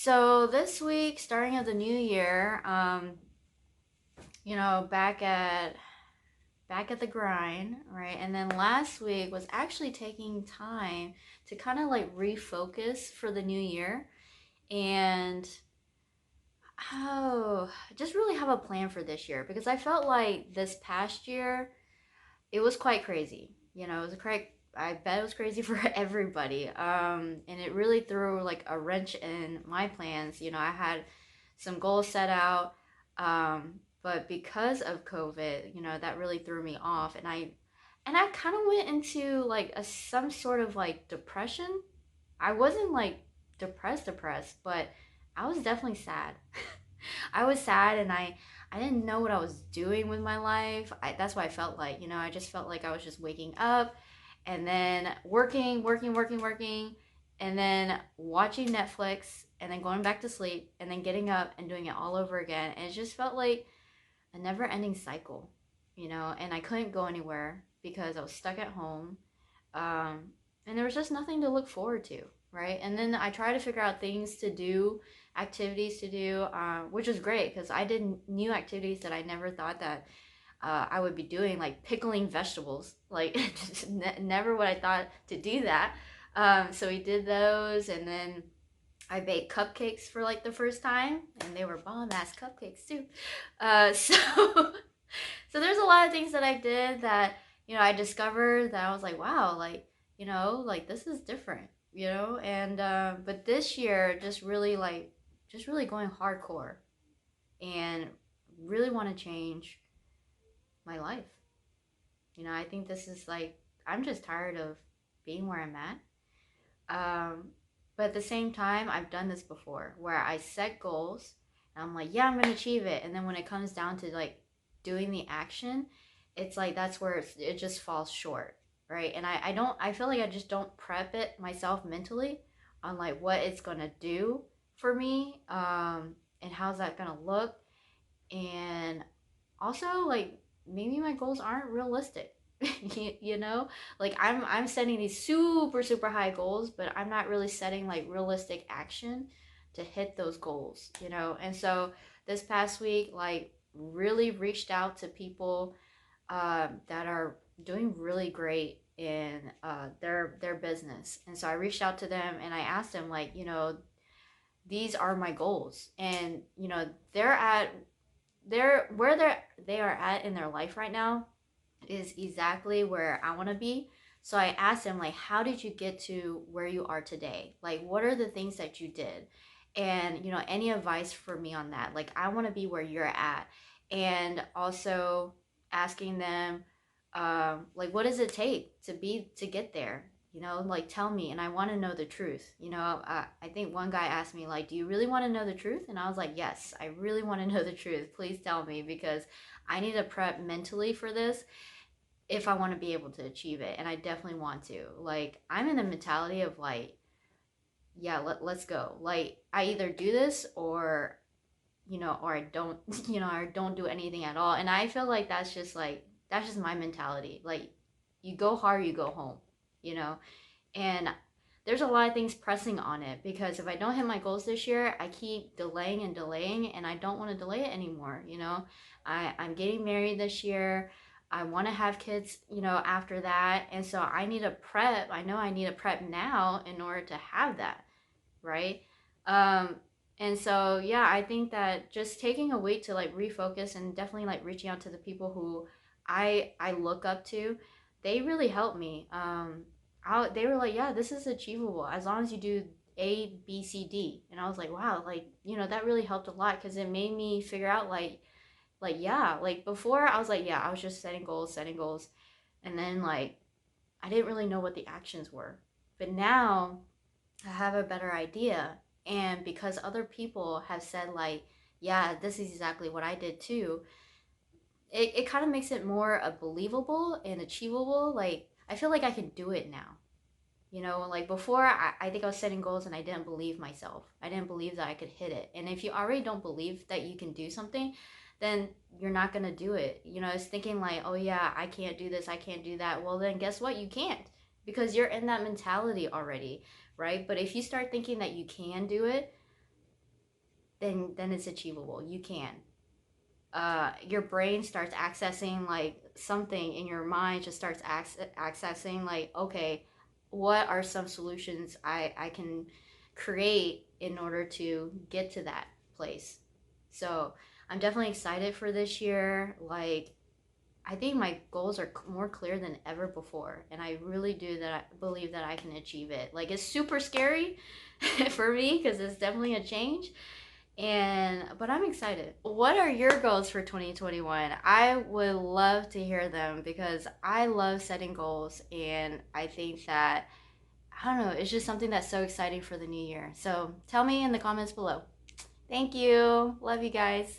So this week, starting of the new year, back at the grind, right? And then last week was actually taking time to kind of like refocus for the new year and just really have a plan for this year because I felt like this past year it was quite crazy. It was quite. I bet it was crazy for everybody. And it really threw like a wrench in my plans. I had some goals set out, but because of COVID, that really threw me off, and I kind of went into like some sort of like depression. I wasn't like depressed, but I was definitely sad. I was sad, and I didn't know what I was doing with my life. That's what I felt like. I just felt like I was just waking up and then working, and then watching Netflix and then going back to sleep and then getting up and doing it all over again. And it just felt like a never ending cycle, and I couldn't go anywhere because I was stuck at home. Um, and there was just nothing to look forward to, right? And then I tried to figure out things to do, activities to do, which was great because I did new activities that I never thought that I would be doing, like pickling vegetables. Like, just never would I thought to do that. So we did those, and then I baked cupcakes for like the first time, and they were bomb ass cupcakes too. So so there's a lot of things that I did that I discovered that I was like, wow, like like this is different, and but this year just really going hardcore and really want to change my life. I think this is like I'm just tired of being where I'm at. Um, but at the same time, I've done this before where I set goals and I'm like, yeah, I'm gonna achieve it, and then when it comes down to like doing the action, it's like that's where it just falls short, right? And I feel like I just don't prep it myself mentally on like what it's gonna do for me, and how's that gonna look, and also like maybe my goals aren't realistic. you know like I'm setting these super high goals, but I'm not really setting like realistic action to hit those goals, and so this past week like really reached out to people that are doing really great in their business. And so I reached out to them and I asked them, like, these are my goals, and they're at they're where they are at in their life right now is exactly where I want to be. So I asked him, like, how did you get to where you are today? Like, what are the things that you did? And any advice for me on that? Like, I want to be where you're at. And also asking them, like, what does it take to get there? Like, tell me. And I want to know the truth. I think one guy asked me, like, do you really want to know the truth? And I was like, yes, I really want to know the truth. Please tell me, because I need to prep mentally for this if I want to be able to achieve it. And I definitely want to. Like, I'm in the mentality of like, yeah, let's go. Like, I either do this or I don't, I don't do anything at all. And I feel like that's just my mentality. Like, you go hard, you go home, you know? And there's a lot of things pressing on it because if I don't hit my goals this year, I keep delaying and delaying, and I don't want to delay it anymore. I'm getting married this year. I want to have kids, after that. And so I need to prep. I know I need to prep now in order to have that, right? Um, and so, yeah, I think that just taking a week to like refocus and definitely like reaching out to the people who I look up to, they really helped me. They were like, yeah, this is achievable as long as you do A, B, C, D. And I was like, wow, like, that really helped a lot because it made me figure out yeah, like before I was like, yeah, I was just setting goals. And then like, I didn't really know what the actions were. But now I have a better idea. And because other people have said, like, yeah, this is exactly what I did too, it kind of makes it more believable and achievable. Like, I feel like I can do it now. Like before, I think I was setting goals and I didn't believe myself. I didn't believe that I could hit it. And if you already don't believe that you can do something, then you're not going to do it. It's thinking like, oh yeah, I can't do this, I can't do that. Well, then guess what? You can't, because you're in that mentality already, right? But if you start thinking that you can do it, then it's achievable. You can. Your brain starts accessing like something in your mind just starts accessing like, okay, what are some solutions I can create in order to get to that place. So I'm definitely excited for this year. Like, I think my goals are more clear than ever before, and I really do that. I believe that I can achieve it. Like, it's super scary for me because it's definitely a change, and but I'm excited. What are your goals for 2021? I would love to hear them because I love setting goals, and I think that, I don't know, it's just something that's so exciting for the new year. So tell me in the comments below. Thank you. Love you guys.